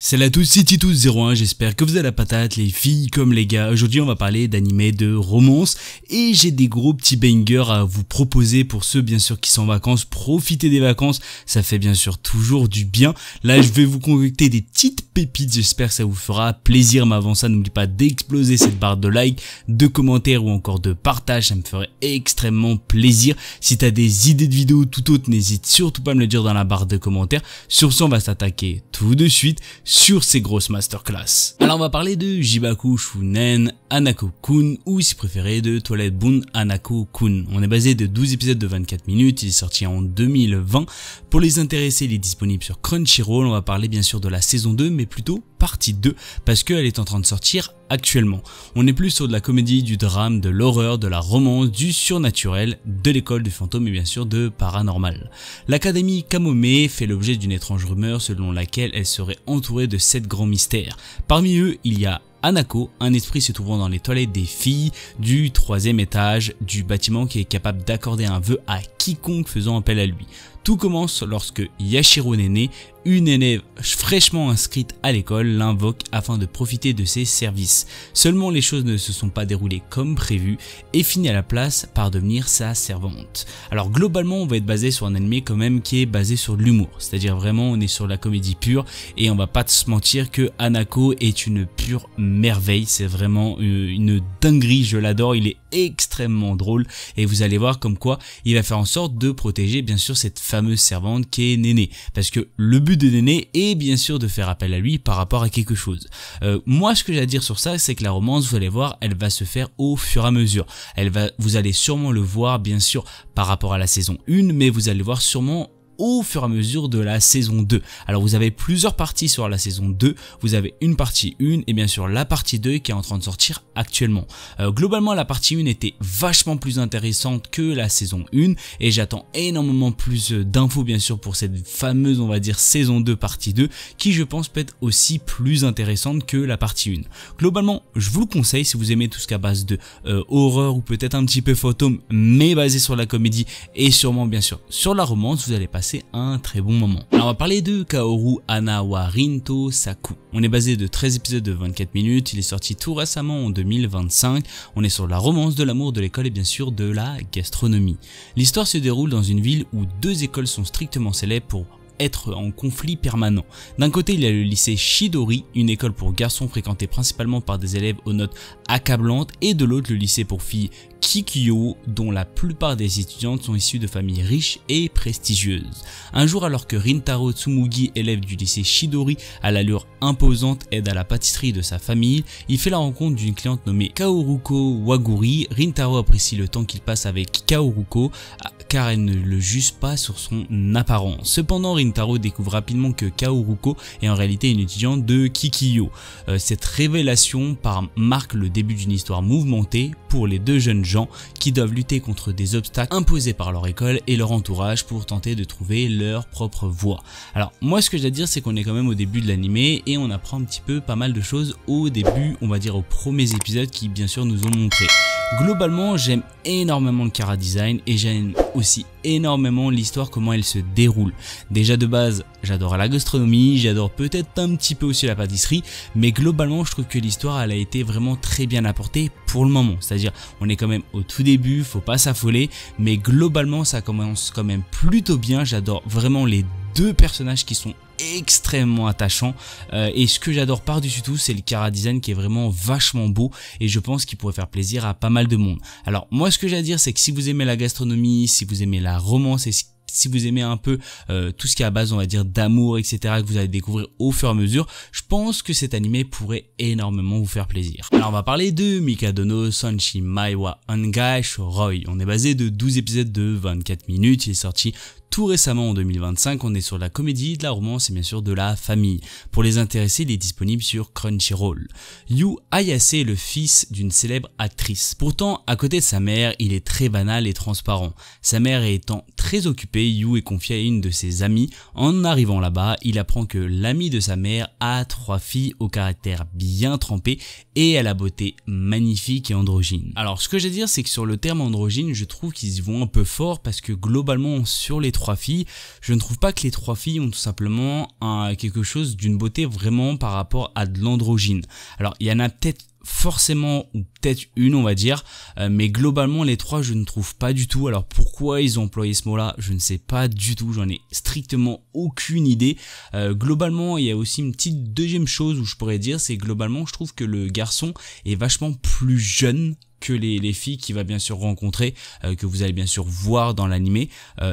Salut à tous, c'est Titus01, j'espère que vous avez la patate, les filles comme les gars. Aujourd'hui on va parler d'animé de romance et j'ai des gros petits bangers à vous proposer pour ceux bien sûr qui sont en vacances. Profitez des vacances, ça fait bien sûr toujours du bien. Là je vais vous concocter des petites pépites, j'espère que ça vous fera plaisir. Mais avant ça, n'oublie pas d'exploser cette barre de like, de commentaires ou encore de partage, ça me ferait extrêmement plaisir. Si tu as des idées de vidéos tout autres, n'hésite surtout pas à me le dire dans la barre de commentaires. Sur ce, on va s'attaquer tout de suite sur ces grosses masterclass. Alors on va parler de Jibaku Shunen Hanako-kun ou si préféré de Toilette Bun Hanako-kun. On est basé de 12 épisodes de 24 minutes, il est sorti en 2020. Pour les intéressés, il est disponible sur Crunchyroll. On va parler bien sûr de la saison 2 mais plutôt partie 2 parce qu'elle est en train de sortir actuellement. On est plus sur de la comédie, du drame, de l'horreur, de la romance, du surnaturel, de l'école du fantôme et bien sûr de paranormal. L'académie Kamome fait l'objet d'une étrange rumeur selon laquelle elle serait entourée de 7 grands mystères. Parmi eux, il y a Hanako, un esprit se trouvant dans les toilettes des filles du 3e étage du bâtiment qui est capable d'accorder un vœu à quiconque faisant appel à lui. Tout commence lorsque Yashiro Nene, une élève fraîchement inscrite à l'école, l'invoque afin de profiter de ses services. Seulement les choses ne se sont pas déroulées comme prévu et finit à la place par devenir sa servante. Alors globalement on va être basé sur un anime quand même qui est basé sur l'humour, c'est-à-dire vraiment on est sur la comédie pure et on va pas se mentir que Hanako est une pure merveille, c'est vraiment une dinguerie, je l'adore, il est extrêmement drôle et vous allez voir comme quoi il va faire en sorte de protéger bien sûr cette fameuse servante qui est Néné, parce que le but de Néné est bien sûr de faire appel à lui par rapport à quelque chose. Moi ce que j'ai à dire sur ça, c'est que la romance, vous allez voir, elle va se faire au fur et à mesure. Vous allez sûrement le voir bien sûr par rapport à la saison 1, mais vous allez voir sûrement au fur et à mesure de la saison 2. Alors vous avez plusieurs parties sur la saison 2, vous avez une partie 1 et bien sûr la partie 2 qui est en train de sortir actuellement. Globalement la partie 1 était vachement plus intéressante que la saison 1 et j'attends énormément plus d'infos bien sûr pour cette fameuse on va dire saison 2 partie 2 qui je pense peut être aussi plus intéressante que la partie 1. Globalement je vous le conseille si vous aimez tout ce qu'à base de horreur ou peut-être un petit peu fantôme mais basé sur la comédie et sûrement bien sûr sur la romance, vous allez passer un très bon moment. Alors on va parler de Kaoru Hana wa Rinto Saku. On est basé de 13 épisodes de 24 minutes, il est sorti tout récemment en 2025. On est sur la romance, de l'amour, de l'école et bien sûr de la gastronomie. L'histoire se déroule dans une ville où 2 écoles sont strictement célèbres pour être en conflit permanent. D'un côté il y a le lycée Shidori, une école pour garçons fréquentée principalement par des élèves aux notes accablantes, et de l'autre le lycée pour filles Kikyo, dont la plupart des étudiantes sont issues de familles riches et prestigieuses. Un jour, alors que Rintaro Tsumugi, élève du lycée Shidori à l'allure imposante, aide à la pâtisserie de sa famille, il fait la rencontre d'une cliente nommée Kaoruko Waguri. Rintaro apprécie le temps qu'il passe avec Kaoruko car elle ne le juge pas sur son apparence. Cependant, Rintaro découvre rapidement que Kaoruko est en réalité une étudiante de Kikyo. Cette révélation marque le début d'une histoire mouvementée pour les 2 jeunes gens qui doivent lutter contre des obstacles imposés par leur école et leur entourage pour tenter de trouver leur propre voie. Alors moi ce que j'ai à dire c'est qu'on est quand même au début de l'animé et on apprend un petit peu pas mal de choses au début, on va dire aux premiers épisodes qui bien sûr nous ont montré. Globalement j'aime énormément le chara design et j'aime aussi énormément l'histoire, comment elle se déroule. Déjà de base j'adore la gastronomie, j'adore peut-être un petit peu aussi la pâtisserie, mais globalement je trouve que l'histoire elle a été vraiment très bien apportée pour le moment. C'est-à-dire on est quand même au tout début, faut pas s'affoler, mais globalement ça commence quand même plutôt bien. J'adore vraiment les 2 personnages qui sont extrêmement attachant et ce que j'adore par-dessus tout c'est le chara design qui est vraiment vachement beau et je pense qu'il pourrait faire plaisir à pas mal de monde. Alors moi ce que j'ai à dire c'est que si vous aimez la gastronomie, si vous aimez la romance et si vous aimez un peu tout ce qui est à base on va dire d'amour etc que vous allez découvrir au fur et à mesure, je pense que cet animé pourrait énormément vous faire plaisir. Alors on va parler de Mikadono Sanshi Mai wa Angai Shoroi. On est basé de 12 épisodes de 24 minutes, il est sorti tout récemment en 2025, on est sur la comédie, de la romance et bien sûr de la famille. Pour les intéressés, il est disponible sur Crunchyroll. Yu Ayase est le fils d'une célèbre actrice. Pourtant, à côté de sa mère, il est très banal et transparent. Sa mère étant très occupée, Yu est confié à une de ses amies. En arrivant là-bas, il apprend que l'amie de sa mère a 3 filles au caractère bien trempé et à la beauté magnifique et androgyne. Alors ce que j'ai à dire c'est que sur le terme androgyne, je trouve qu'ils y vont un peu fort parce que globalement sur les 3 3 filles, je ne trouve pas que les 3 filles ont tout simplement quelque chose d'une beauté vraiment par rapport à de l'androgyne. Alors il y en a peut-être forcément ou peut-être une on va dire, mais globalement les 3 je ne trouve pas du tout. Alors pourquoi ils ont employé ce mot là, je ne sais pas du tout, j'en ai strictement aucune idée. Globalement il y a aussi une petite deuxième chose où je pourrais dire, c'est globalement je trouve que le garçon est vachement plus jeune que les filles qu'il va bien sûr rencontrer, que vous allez bien sûr voir dans l'animé.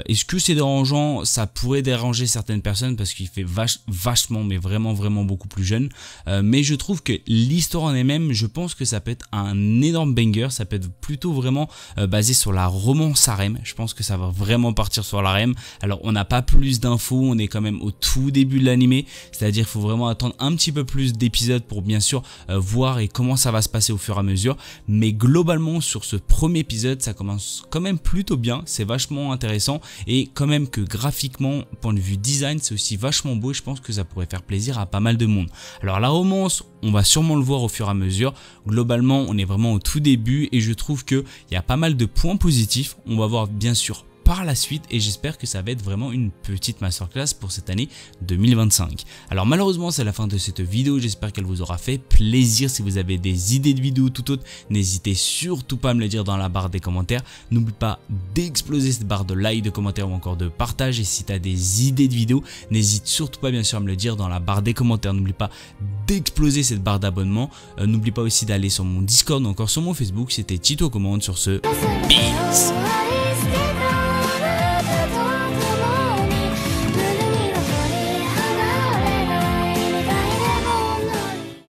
Est-ce que c'est dérangeant? Ça pourrait déranger certaines personnes parce qu'il fait vachement mais vraiment beaucoup plus jeune, mais je trouve que l'histoire en elle-même, je pense que ça peut être un énorme banger, ça peut être plutôt vraiment basé sur la romance harem. Je pense que ça va vraiment partir sur l'harem. Alors on n'a pas plus d'infos, on est quand même au tout début de l'animé, c'est-à-dire qu'il faut vraiment attendre un petit peu plus d'épisodes pour bien sûr voir et comment ça va se passer au fur et à mesure, mais globalement sur ce premier épisode ça commence quand même plutôt bien, c'est vachement intéressant et quand même que graphiquement, point de vue design, c'est aussi vachement beau et je pense que ça pourrait faire plaisir à pas mal de monde. Alors la romance, on va sûrement le voir au fur et à mesure, globalement on est vraiment au tout début et je trouve qu'il y a pas mal de points positifs, on va voir bien sûr par la suite et j'espère que ça va être vraiment une petite masterclass pour cette année 2025. Alors malheureusement c'est la fin de cette vidéo, j'espère qu'elle vous aura fait plaisir. Si vous avez des idées de vidéos tout autres, n'hésitez surtout pas à me le dire dans la barre des commentaires. N'oublie pas d'exploser cette barre de like, de commentaires ou encore de partage, et si tu as des idées de vidéos, n'hésite surtout pas bien sûr à me le dire dans la barre des commentaires. N'oublie pas d'exploser cette barre d'abonnement, n'oublie pas aussi d'aller sur mon Discord ou encore sur mon Facebook. C'était Tito Commande, sur ce, peace.